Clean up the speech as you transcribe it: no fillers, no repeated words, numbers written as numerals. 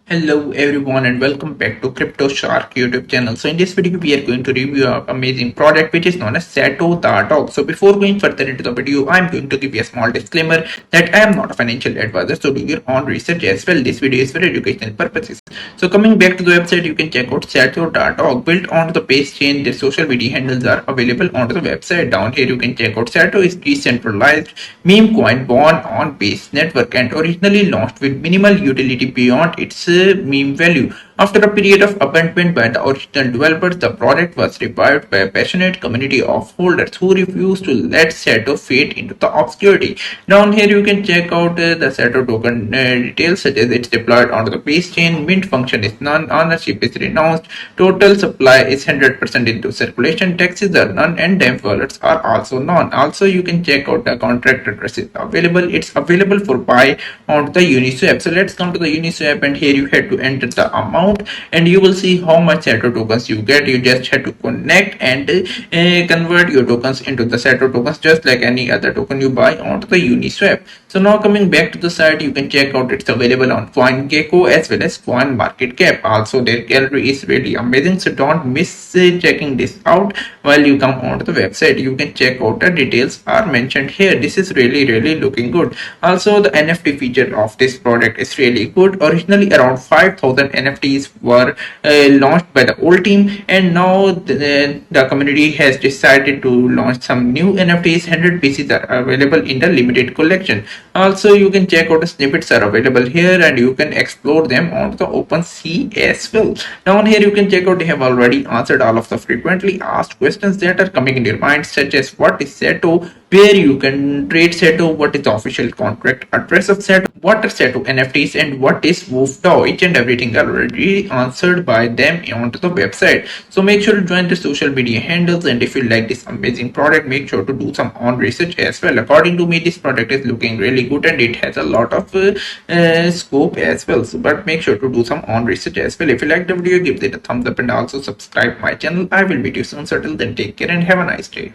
Hello everyone and welcome back to Crypto Shark YouTube channel. So in this video we are going to review an amazing product which is known as SATO Token. So before going further into the video, I'm going to give you a small disclaimer that I am not a financial advisor, so do your own research as well. This video is for educational purposes. So coming back to the website, you can check out SATO Token built onto the base chain. Their social media handles are available onto the website. Down here you can check out SATO is decentralized meme coin born on base network and originally launched with minimal utility beyond its meme value. After a period of abandonment by the original developers, the project was revived by a passionate community of holders who refused to let SATO fade into the obscurity. Down here, you can check out the SATO token details, such as it's deployed onto the base chain, mint function is none, ownership is renounced, total supply is 100% into circulation, taxes are none, and DEM wallets are also none. Also, you can check out the contract address is available. It's available for buy on the Uniswap. So let's come to the Uniswap, and here you have to enter the amount and you will see how much SATO tokens you get. You just have to connect and convert your tokens into the SATO tokens just like any other token you buy onto the Uniswap. So now coming back to the site, you can check out it's available on CoinGecko as well as CoinMarketCap. Also their gallery is really amazing, so don't miss checking this out while you come onto the website. You can check out the details are mentioned here. This is really looking good. Also the NFT feature of this product is really good. Originally around 5,000 NFTs were launched by the old team, and now the community has decided to launch some new NFTs. 100 pieces are available in the limited collection. Also you can check out the snippets are available here and you can explore them on the OpenSea as well. Down here you can check out they have already answered all of the frequently asked questions that are coming in your mind, such as what is SATO, where you can trade SATO, what is the official contract address of SATO, what are SATO NFTs, and what is Wolf DAO. Each and everything already answered by them onto the website. So make sure to join the social media handles, and if you like this amazing product, make sure to do some own research as well. According to me, this product is looking really good and it has a lot of scope as well. So, but make sure to do some own research as well. If you like the video, give it a thumbs up and also subscribe my channel. I will meet you soon. So till then, take care and have a nice day.